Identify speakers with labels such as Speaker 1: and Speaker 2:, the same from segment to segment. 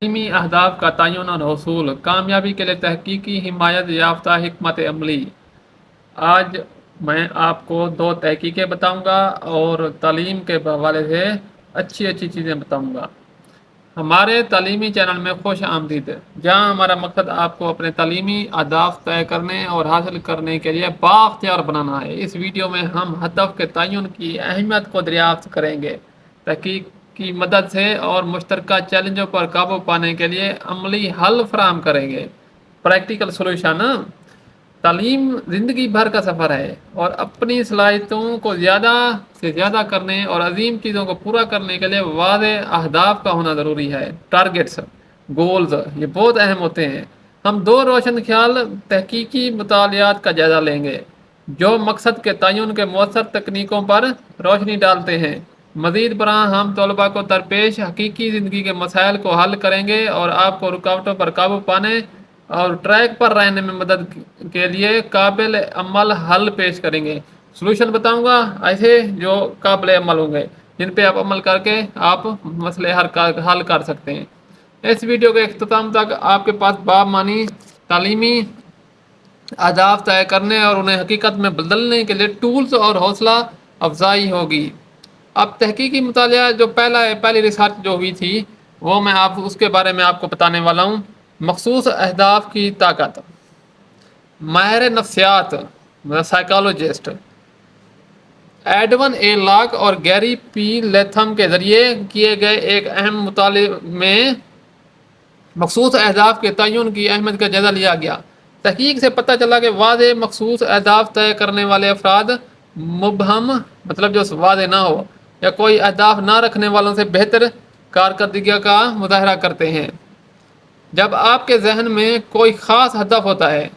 Speaker 1: تعلیمی اہداف کا تعین اور حصول کامیابی کے لیے تحقیقی حمایت یافتہ حکمت عملی۔ آج میں آپ کو دو تحقیقیں بتاؤں گا اور تعلیم کے حوالے سے اچھی اچھی چیزیں بتاؤں گا۔ ہمارے تعلیمی چینل میں خوش آمدید، جہاں ہمارا مقصد آپ کو اپنے تعلیمی اہداف طے کرنے اور حاصل کرنے کے لیے بااختیار بنانا ہے۔ اس ویڈیو میں ہم ہدف کے تعین کی اہمیت کو دریافت کریں گے، تحقیق کی مدد سے اور مشترکہ چیلنجوں پر قابو پانے کے لیے عملی حل فراہم کریں گے۔ Practical solution. تعلیم زندگی بھر کا سفر ہے اور اپنی صلاحیتوں کو زیادہ سے زیادہ کرنے اور عظیم چیزوں کو پورا کرنے کے لیے واضح اہداف کا ہونا ضروری ہے۔ ٹارگیٹس، گولز، یہ بہت اہم ہوتے ہیں۔ ہم دو روشن خیال تحقیقی مطالعات کا جائزہ لیں گے جو مقصد کے تعین کے مؤثر تکنیکوں پر روشنی ڈالتے ہیں۔ مزید برآں ہم طلباء کو درپیش حقیقی زندگی کے مسائل کو حل کریں گے اور آپ کو رکاوٹوں پر قابو پانے اور ٹریک پر رہنے میں مدد کے لیے قابل عمل حل پیش کریں گے۔ سلوشن بتاؤں گا ایسے جو قابل عمل ہوں گے، جن پہ آپ عمل کر کے آپ مسئلے حل کر سکتے ہیں۔ اس ویڈیو کے اختتام تک آپ کے پاس بامعنی تعلیمی اہداف طے کرنے اور انہیں حقیقت میں بدلنے کے لیے ٹولز اور حوصلہ افزائی ہوگی۔ اب تحقیقی مطالعہ جو پہلی ریسرچ جو ہوئی تھی وہ میں اس کے بارے میں آپ کو بتانے والا ہوں۔ مخصوص اہداف کی طاقت۔ ماہر نفسیات سائیکالوجسٹ ایڈون اے لاک اور گیری پی لیتھم کے ذریعے کیے گئے ایک اہم مطالعے میں مخصوص اہداف کے تعین کی اہمیت کا جائزہ لیا گیا۔ تحقیق سے پتہ چلا کہ واضح مخصوص اہداف طے کرنے والے افراد مبہم مطلب جو واضح نہ ہو یا کوئی اہداف نہ رکھنے والوں سے بہتر کارکردگی کا مظاہرہ کرتے ہیں۔ جب آپ کے ذہن میں کوئی خاص ہدف ہوتا ہے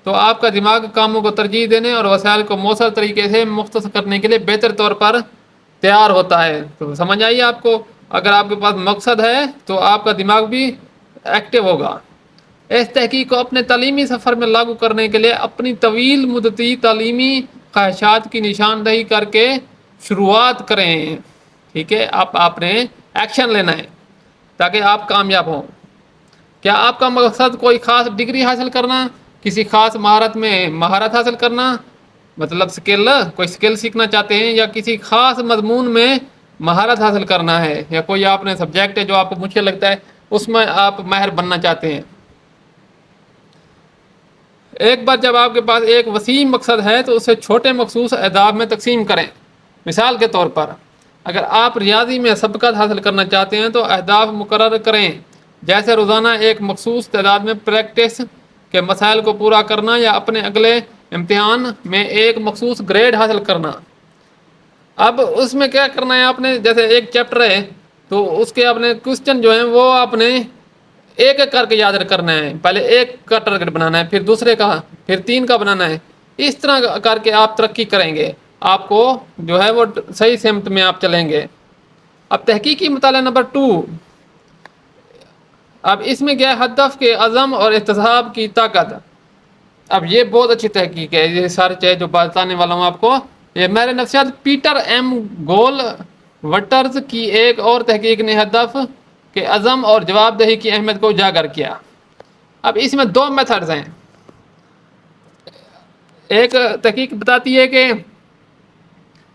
Speaker 1: تو آپ کا دماغ کاموں کو ترجیح دینے اور وسائل کو مؤثر طریقے سے مختصر کرنے کے لیے بہتر طور پر تیار ہوتا ہے۔ تو سمجھ آئیے آپ کو، اگر آپ کے پاس مقصد ہے تو آپ کا دماغ بھی ایکٹیو ہوگا۔ اس تحقیق کو اپنے تعلیمی سفر میں لاگو کرنے کے لیے اپنی طویل مدتی تعلیمی خواہشات کی نشاندہی کر کے شروعات کریں۔ ٹھیک ہے، آپ نے ایکشن لینا ہے تاکہ آپ کامیاب ہوں۔ کیا آپ کا مقصد کوئی خاص ڈگری حاصل کرنا، کسی خاص مہارت میں مہارت حاصل کرنا مطلب کوئی سکل سیکھنا چاہتے ہیں، یا کسی خاص مضمون میں مہارت حاصل کرنا ہے، یا کوئی آپ نے سبجیکٹ ہے جو آپ کو مشکل لگتا ہے اس میں آپ ماہر بننا چاہتے ہیں؟ ایک بار جب آپ کے پاس ایک وسیع مقصد ہے تو اسے چھوٹے مخصوص اہداف میں تقسیم کریں۔ مثال کے طور پر اگر آپ ریاضی میں سبقت حاصل کرنا چاہتے ہیں تو اہداف مقرر کریں، جیسے روزانہ ایک مخصوص تعداد میں پریکٹس کے مسائل کو پورا کرنا یا اپنے اگلے امتحان میں ایک مخصوص گریڈ حاصل کرنا۔ اب اس میں کیا کرنا ہے، آپ نے جیسے ایک چیپٹر ہے تو اس کے اپنے کوسچن جو ہیں وہ آپ نے ایک ایک کر کے یاد کرنا ہے۔ پہلے ایک کا ٹارگٹ بنانا ہے، پھر دوسرے کا، پھر 3 کا بنانا ہے۔ اس طرح کر کے آپ ترقی کریں گے، آپ کو جو ہے وہ صحیح سمت میں آپ چلیں گے۔ اب تحقیقی مطالعہ نمبر 2، اب اس میں کیا ہے، ہدف کے عزم اور احتساب کی طاقت۔ اب یہ بہت اچھی تحقیق ہے، یہ سارے جو بتانے والا ہوں آپ کو، یہ میرے نفسیات پیٹر ایم گول وٹرز کی ایک اور تحقیق نے ہدف کے عزم اور جواب دہی کی اہمیت کو اجاگر کیا۔ اب اس میں 2 میتھڈز ہیں۔ ایک تحقیق بتاتی ہے کہ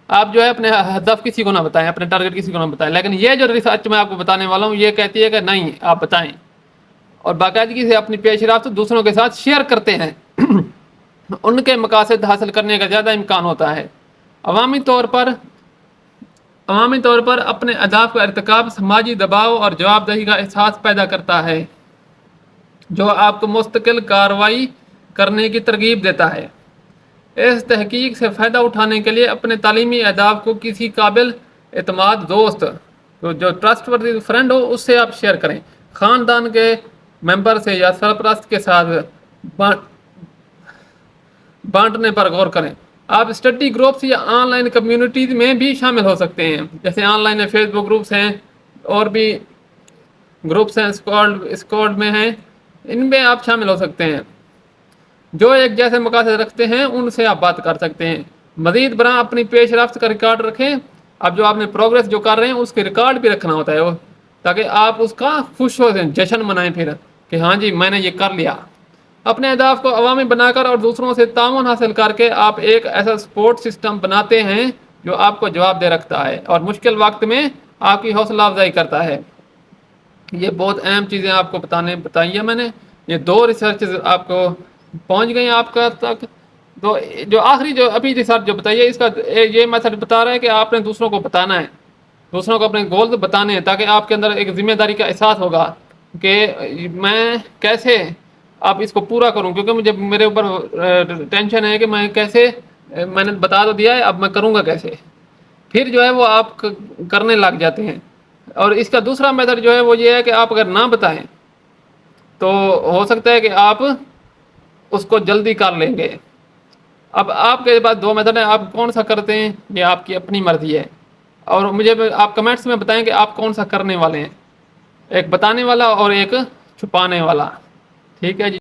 Speaker 1: آپ جو ہے اپنے ہدف کسی کو نہ بتائیں، اپنے ٹارگٹ کسی کو نہ بتائیں، لیکن یہ جو ریسرچ میں آپ کو بتانے والا ہوں یہ کہتی ہے کہ نہیں، آپ بتائیں اور باقاعدگی سے اپنی پیش رفت دوسروں کے ساتھ شیئر کرتے ہیں۔ ان کے مقاصد حاصل کرنے کا زیادہ امکان ہوتا ہے۔ عوامی طور پر اپنے اہداف کا ارتکاب سماجی دباؤ اور جواب دہی کا احساس پیدا کرتا ہے جو آپ کو مستقل کارروائی کرنے کی ترغیب دیتا ہے۔ اس تحقیق سے فائدہ اٹھانے کے لیے اپنے تعلیمی اہداف کو کسی قابل اعتماد دوست جو ٹرسٹ وردی فرینڈ ہو اس سے آپ شیئر کریں، خاندان کے ممبر سے یا سرپرست کے ساتھ بانٹنے پر غور کریں۔ آپ اسٹڈی گروپس یا آن لائن کمیونٹیز میں بھی شامل ہو سکتے ہیں، جیسے online Facebook groups ہیں اور بھی گروپس ہیں، اسکواڈ میں ہیں، ان میں آپ شامل ہو سکتے ہیں۔ جو ایک جیسے مقاصد رکھتے ہیں ان سے آپ بات کر سکتے ہیں۔ مزید برآں اپنی پیش رفت کا ریکارڈ رکھیں۔ اب جو آپ نے پروگریس جو کر رہے ہیں اس کے ریکارڈ بھی رکھنا ہوتا ہے تاکہ آپ اس کا خوش ہو جائیں، جشن منائیں پھر کہ ہاں جی میں نے یہ کر لیا۔ اپنے اہداف کو عوامی بنا کر اور دوسروں سے تعاون حاصل کر کے آپ ایک ایسا سپورٹ سسٹم بناتے ہیں جو آپ کو جواب دہ رکھتا ہے اور مشکل وقت میں آپ کی حوصلہ افزائی کرتا ہے۔ یہ بہت اہم چیزیں آپ کو بتائی ہیں میں نے، یہ 2 ریسرچ آپ کو پہنچ گئی ہیں آپ کا تک۔ تو جو آخری جو ابھی ریسرچ جو بتائی ہے، اس کا یہ میتھڈ بتا رہا ہے کہ آپ نے دوسروں کو بتانا ہے، دوسروں کو اپنے گولز بتانے ہیں، تاکہ آپ کے اندر ایک ذمہ داری کا احساس ہوگا کہ میں کیسے آپ اس کو پورا کروں، کیونکہ مجھے میرے اوپر ٹینشن ہے کہ میں کیسے، میں نے بتا تو دیا ہے اب میں کروں گا کیسے، پھر جو ہے وہ آپ کرنے لگ جاتے ہیں۔ اور اس کا دوسرا میتھڈ جو ہے وہ یہ ہے کہ آپ اگر نہ بتائیں تو ہو سکتا ہے کہ آپ اس کو جلدی کر لیں گے۔ اب آپ کے پاس 2 میتھڈ ہیں، آپ کون سا کرتے ہیں یہ آپ کی اپنی مرضی ہے، اور مجھے آپ کمنٹس میں بتائیں کہ آپ کون سا کرنے والے ہیں، ایک بتانے والا اور ایک چھپانے والا۔ ٹھیک ہے جی۔